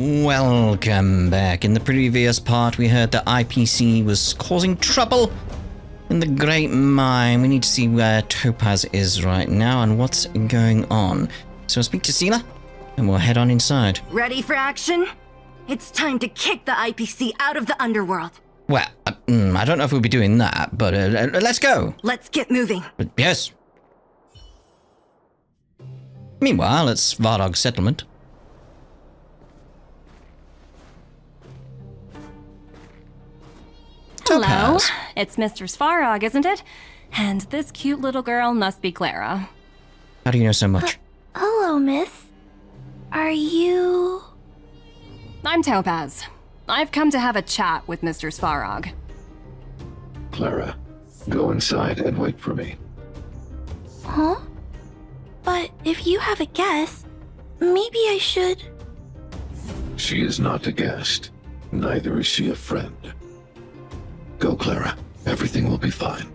Welcome back. In the previous part, we heard that IPC was causing trouble in the Great Mine. We need to see where Topaz is right now and what's going on. So I'll speak to Seela, and we'll head on inside. Ready for action? It's time to kick the IPC out of the underworld. Well, I don't know if we'll be doing that, but let's go. Let's get moving. Yes. Meanwhile, it's Vardog's settlement. Hello, Topaz. it's Mr. Svarog, isn't it? And this cute little girl must be Clara. How do you know so much? Hello, miss. Are you... I'm Topaz. I've come to have a chat with Mr. Svarog. Clara, go inside and wait for me. Huh? But if you have a guest, maybe I should... She is not a guest. Neither is she a friend. Go, Clara. Everything will be fine.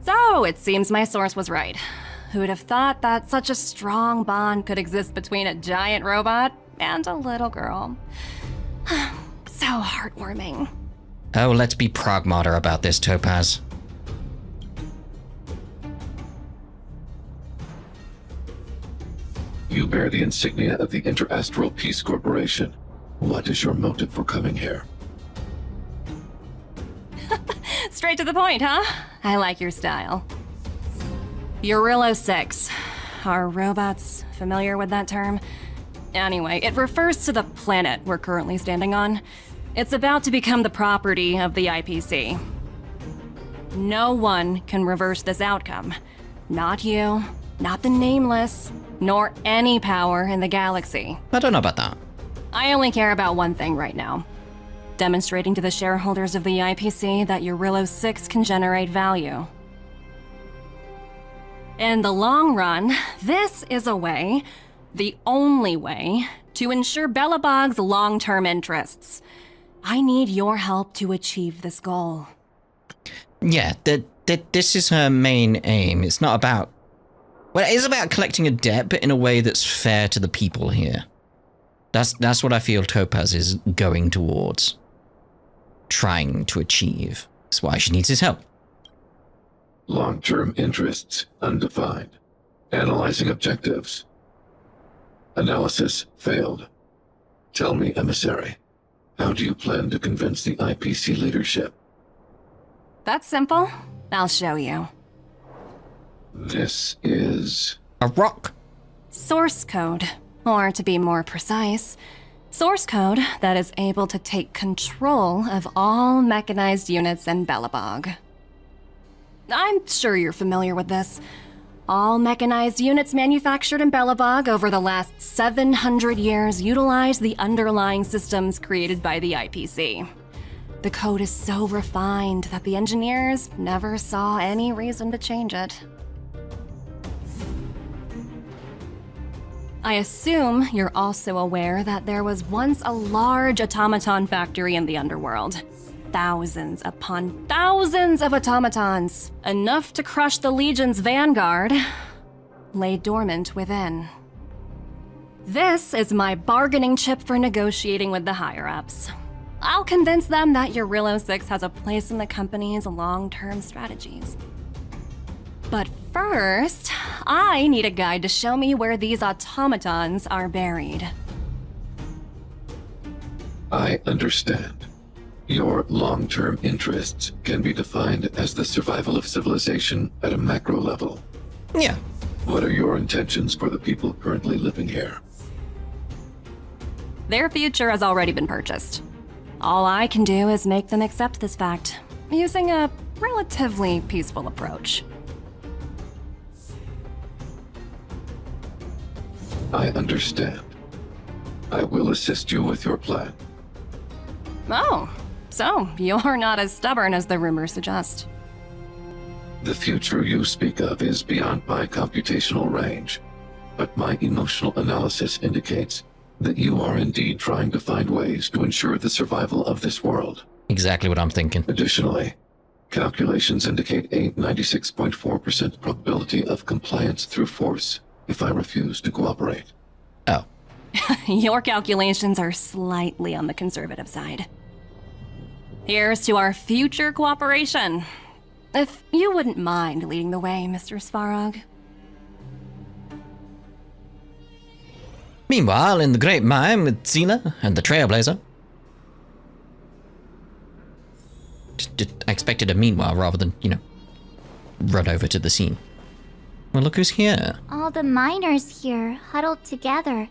So, it seems my source was right. Who would have thought that such a strong bond could exist between a giant robot and a little girl? So heartwarming. Oh, let's be pragmata about this, Topaz. You bear the insignia of the Interastral Peace Corporation. What is your motive for coming here? Straight to the point, huh? I like your style. Eurillo 6. Are robots familiar with that term? Anyway, it refers to the planet we're currently standing on. It's about to become the property of the IPC. No one can reverse this outcome. Not you, not the Nameless, nor any power in the galaxy. I don't know about that. I only care about one thing right now. Demonstrating to the shareholders of the IPC that Eurillo 6 can generate value. In the long run, this is a way, the only way, to ensure Belobog's long-term interests. I need your help to achieve this goal. Yeah, this is her main aim. It's not about... Well, it is about collecting a debt, but in a way that's fair to the people here. That's what I feel Topaz is going towards. Trying to achieve. That's why she needs his help. Long-term interests undefined. Analyzing objectives. Analysis failed. Tell me, emissary, how do you plan to convince the IPC leadership? That's simple. I'll show you. This is... A rock. Source code. Or to be more precise, source code that is able to take control of all mechanized units in Belobog. I'm sure you're familiar with this. All mechanized units manufactured in Belobog over the last 700 years utilize the underlying systems created by the IPC. The code is so refined that the engineers never saw any reason to change it. I assume you're also aware that there was once a large automaton factory in the underworld. Thousands upon thousands of automatons, enough to crush the Legion's vanguard, lay dormant within. This is my bargaining chip for negotiating with the higher-ups. I'll convince them that Eurillo 6 has a place in the company's long-term strategies. But first, I need a guide to show me where these automatons are buried. I understand. Your long-term interests can be defined as the survival of civilization at a macro level. Yeah. What are your intentions for the people currently living here? Their future has already been purchased. All I can do is make them accept this fact, using a relatively peaceful approach. I understand. I will assist you with your plan. Oh, so you're not as stubborn as the rumors suggest. The future you speak of is beyond my computational range, but my emotional analysis indicates that you are indeed trying to find ways to ensure the survival of this world. Exactly what I'm thinking. Additionally, Calculations indicate a 96.4% probability of compliance through force if I refuse to cooperate. Oh. Your calculations are slightly on the conservative side. Here's to our future cooperation. If you wouldn't mind leading the way, Mr. Svarog. Meanwhile, in the Great Mine with Xena and the Trailblazer. I expected a meanwhile rather than, run over to the scene. Well, look who's here. All the miners here, huddled together.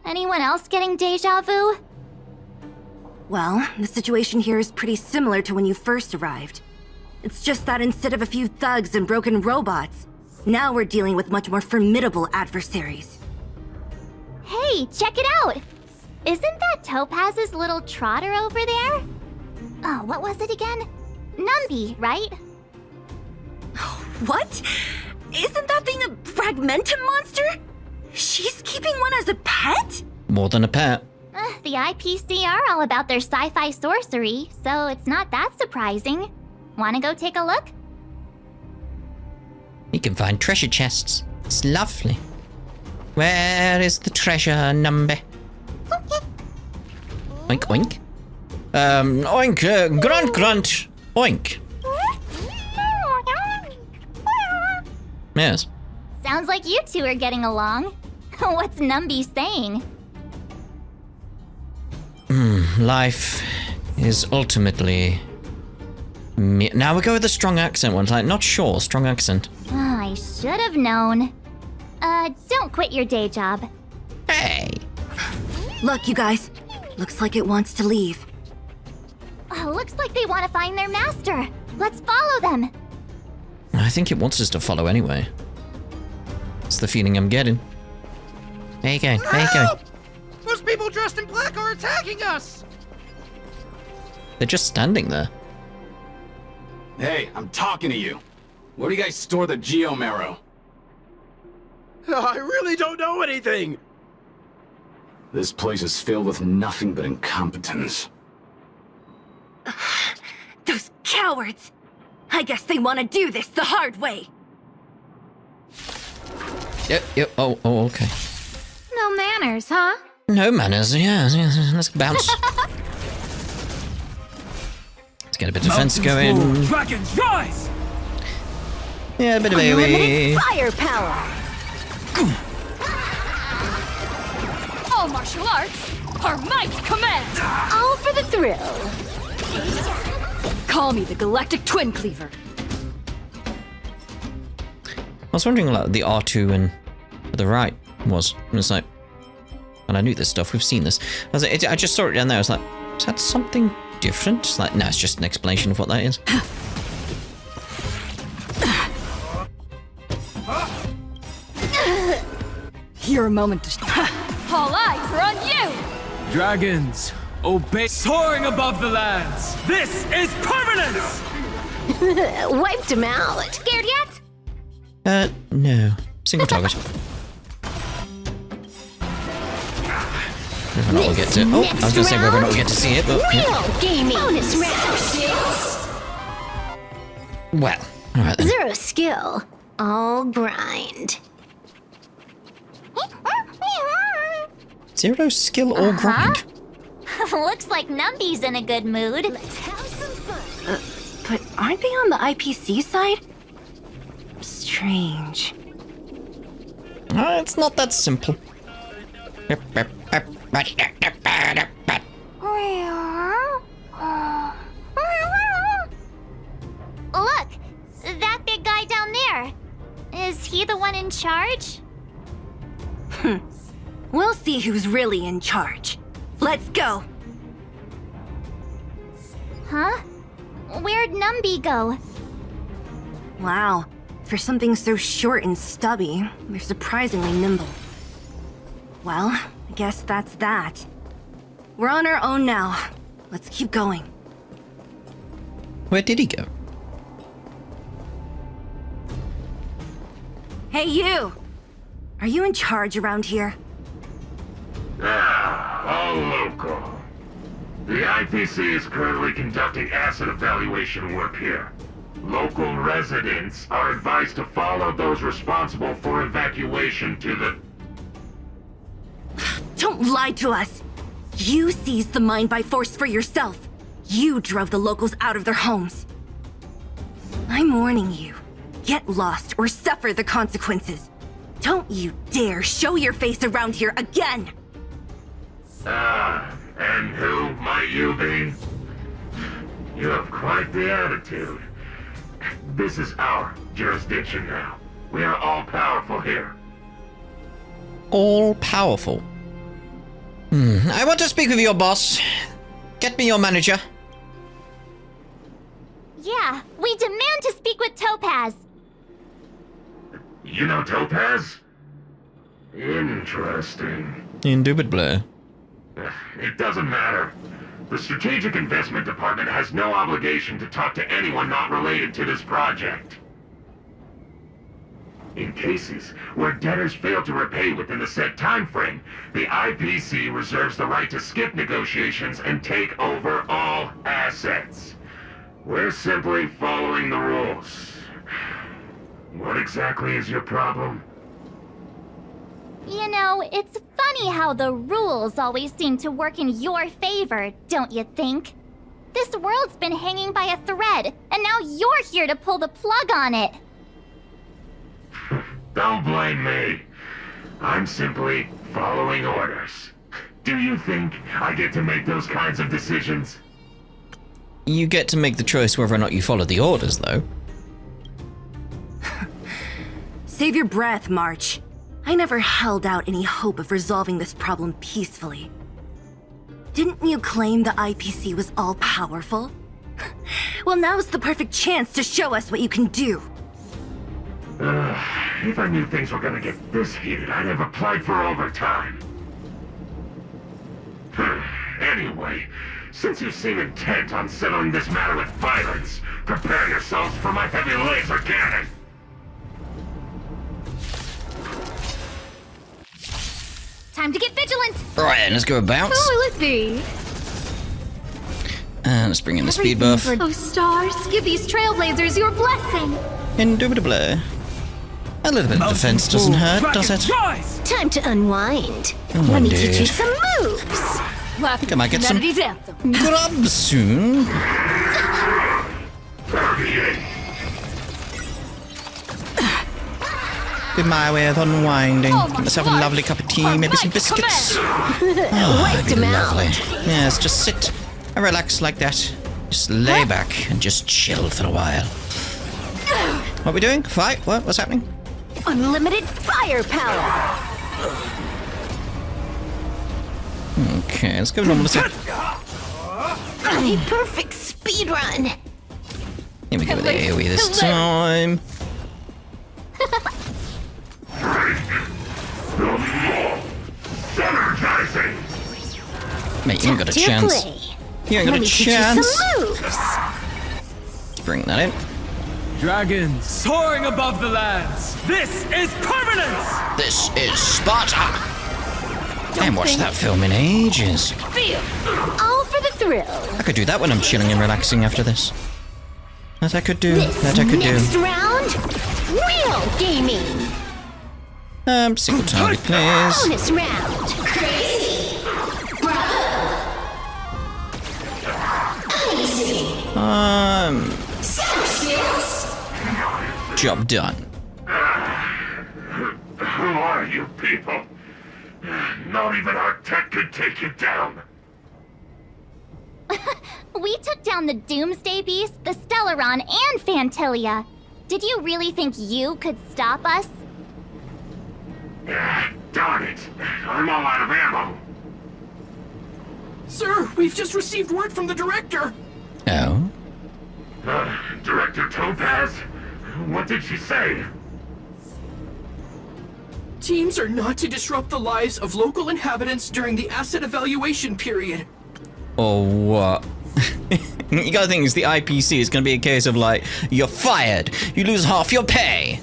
Anyone else getting deja vu? Well, the situation here is pretty similar to when you first arrived. It's just that instead of a few thugs and broken robots, now we're dealing with much more formidable adversaries. Hey, check it out! Isn't that Topaz's little trotter over there? Oh, what was it again? Numby, right? What? Isn't that thing a fragmentum monster? She's keeping one as a pet? More than a pet. The IPC are all about their sci-fi sorcery, so it's not that surprising. Wanna go take a look? You can find treasure chests. It's lovely. Where is the treasure, Numby? Oink, oink. Oink, grunt, grunt. Oink. Yes. Sounds like you two are getting along. What's Numby saying? Life is ultimately... Now we go with the strong accent one. Like, not sure, strong accent. Oh, I should have known. Don't quit your day job. Hey! Look, you guys. Looks like it wants to leave. Looks like they want to find their master. Let's follow them. I think it wants us to follow anyway. It's the feeling I'm getting. There you go, there you go. Those people dressed in black are attacking us! They're just standing there. Hey, I'm talking to you. Where do you guys store the Geomarrow? I really don't know anything! This place is filled with nothing but incompetence. Those cowards! I guess they want to do this the hard way. Yep, oh, okay. No manners, huh? No manners, yeah, let's bounce. Let's get a bit of defense going. Dragons, rise! Yeah, a bit of AoE. Firepower! All martial arts, our might command! All for the thrill. Call me the Galactic Twin Cleaver. I was wondering like the R2 and the right was. It's like, and I knew this stuff. We've seen this. I just saw it down there. I was like, is that something different? It's like, no, it's just an explanation of what that is. Your moment to all eyes are on you! Dragons, obey. Soaring above the lands. This is permanence! Wiped him out. Scared yet? No. Single target. Whether or not we'll get to. Oh, I was gonna say whether or not we'll get to see it, but. Yeah. Gaming. Bonus round. Well, alright then. Zero skill. All grind. Zero skill or grind. Looks like Numby's in a good mood. Let's have some fun. But aren't they on the IPC side? Strange. It's not that simple. Look, that big guy down there. Is he the one in charge? We'll see who's really in charge. Let's go. Huh? Where'd Numby go? Wow. For something so short and stubby, they're surprisingly nimble. Well, I guess that's that. We're on our own now. Let's keep going. Where did he go? Hey, you! Are you in charge around here? The IPC is currently conducting asset evaluation work here. Local residents are advised to follow those responsible for evacuation to the... Don't lie to us! You seized the mine by force for yourself. You drove the locals out of their homes. I'm warning you. Get lost or suffer the consequences. Don't you dare show your face around here again! And who might you be? You have quite the attitude. This is our jurisdiction now. We are all powerful here. All powerful. I want to speak with your boss. Get me your manager. Yeah, we demand to speak with Topaz. You know Topaz? Interesting. Indubitably. It doesn't matter. The Strategic Investment Department has no obligation to talk to anyone not related to this project. In cases where debtors fail to repay within the set time frame, the IPC reserves the right to skip negotiations and take over all assets. We're simply following the rules. What exactly is your problem? You know, it's funny how the rules always seem to work in your favor, don't you think? This world's been hanging by a thread, and now you're here to pull the plug on it. Don't blame me. I'm simply following orders. Do you think I get to make those kinds of decisions? You get to make the choice whether or not you follow the orders, though. Save your breath, March. I never held out any hope of resolving this problem peacefully. Didn't you claim the IPC was all-powerful? Well, now's the perfect chance to show us what you can do. If I knew things were gonna get this heated, I'd have applied for overtime. Anyway, since you seem intent on settling this matter with violence, prepare yourselves for my heavy laser cannon! Time to get vigilant! Alright, let's go bounce. Who will it be? And let's bring in the speed buff. Oh, stars, give these trailblazers your blessing. Indubitably. A little bit of defense doesn't hurt, does it? Time to unwind. Oh, Let me teach you indeed. some moves. I think I might get some grubs soon. Be my way of unwinding. Let's have a lovely cup of tea, maybe some biscuits. Oh, that'd be lovely. Yes, just sit and relax like that. Just lay back and just chill for a while. What are we doing? Fight? What? What's happening? Unlimited firepower. Okay, let's go normal attack. A perfect speed run. Here we go with the AoE this time. Mate, you ain't got a chance. You ain't got a chance. Let's bring that in. Dragons soaring above the lands. This is permanence! This is Sparta. I haven't watched that film in ages. Feel. All for the thrill. I could do that when I'm chilling and relaxing after this. That I could do. That I could do. Next round, real gaming. Single target, please. Bonus round. Crazy. Bravo. Easy. Job done. Who are you people? Not even our tech could take you down. We took down the Doomsday Beast, the Stellaron, and Fantilia. Did you really think you could stop us? Darn it. I'm all out of ammo. Sir, we've just received word from the director. Oh? Director Topaz? What did she say? Teams are not to disrupt the lives of local inhabitants during the asset evaluation period. Or what? You gotta think it's the IPC. It's gonna be a case of like, you're fired. You lose half your pay.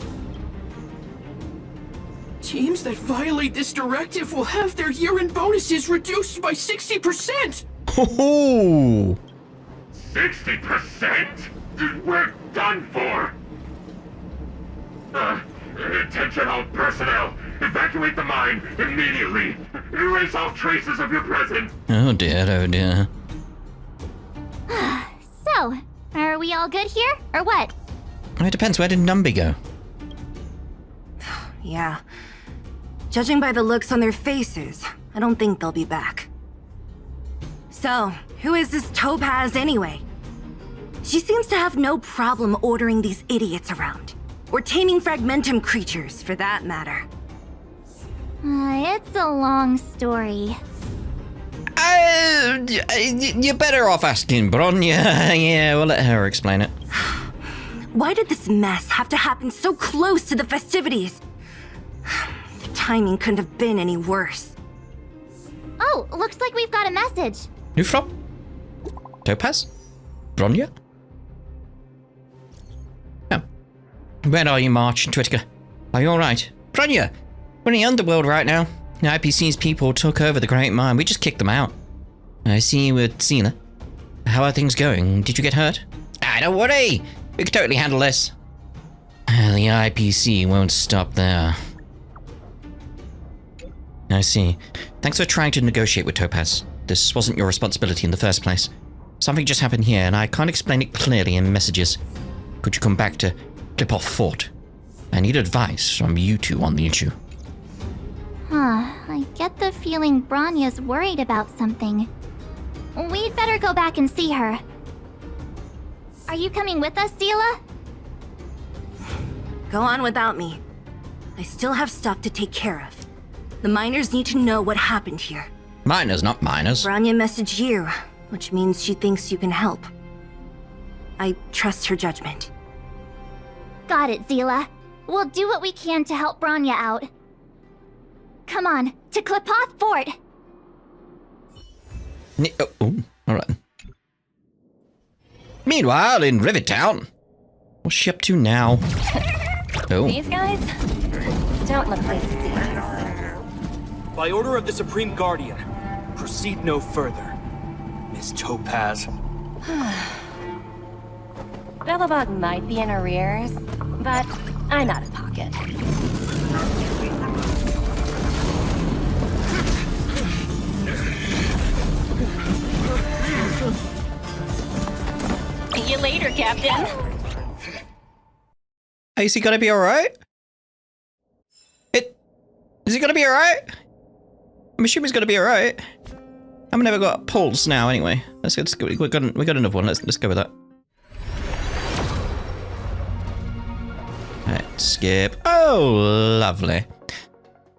Teams that violate this directive will have their year-end bonuses reduced by 60%. Ooh. 60%? We're done for. Attention all personnel. Evacuate the mine immediately. Erase all traces of your presence. Oh dear, oh dear. So, are we all good here, or what? It depends, where did Numby go? Yeah. Judging by the looks on their faces, I don't think they'll be back. So, who is this Topaz anyway? She seems to have no problem ordering these idiots around. Or taming fragmentum creatures, for that matter. It's a long story. You're better off asking Bronya. Yeah, we'll let her explain it. Why did this mess have to happen so close to the festivities? The timing couldn't have been any worse. Oh, looks like we've got a message. Who from? Topaz? Bronya? Oh. Where are you, March and Twittiger? Are you alright? Bronya! We're in the underworld right now. The IPC's people took over the Great Mine. We just kicked them out. I see you with Seela. How are things going? Did you get hurt? Don't worry! We can totally handle this. The IPC won't stop there. I see. Thanks for trying to negotiate with Topaz. This wasn't your responsibility in the first place. Something just happened here, and I can't explain it clearly in messages. Could you come back to Clip-Off Fort? I need advice from you two on the issue. I get the feeling Bronya's worried about something. We'd better go back and see her. Are you coming with us, Seela? Go on without me. I still have stuff to take care of. The miners need to know what happened here. Miners, not miners. Bronya messaged you, which means she thinks you can help. I trust her judgment. Got it, Seela. We'll do what we can to help Bronya out. Come on, to Clip-Off Fort! Alright. Meanwhile, in Rivettown, what's she up to now? Oh. These guys don't look like disease. By order of the Supreme Guardian, proceed no further. Miss Topaz. Bellabug might be in arrears, but I'm out of pocket. See you later, Captain. Is he gonna be alright? Is he gonna be alright? I'm assuming he's gonna be alright. I've never got pulse now anyway. Let's go. We got another one. Let's go with that. Alright, skip. Oh, lovely.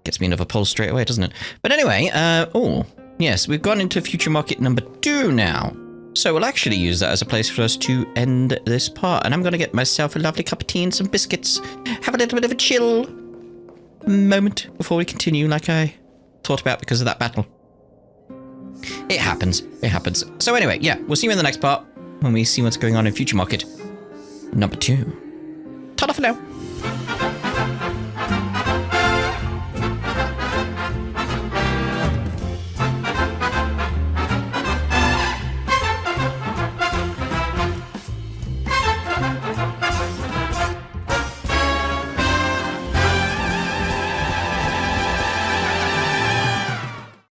Gets me another pulse straight away, doesn't it? But anyway, oh, yes, we've gone into future market number 2 now. So we'll actually use that as a place for us to end this part. And I'm going to get myself a lovely cup of tea and some biscuits. Have a little bit of a chill moment before we continue like I thought about because of that battle. It happens. It happens. So anyway, yeah, we'll see you in the next part when we see what's going on in future market number 2. Ta-da for now.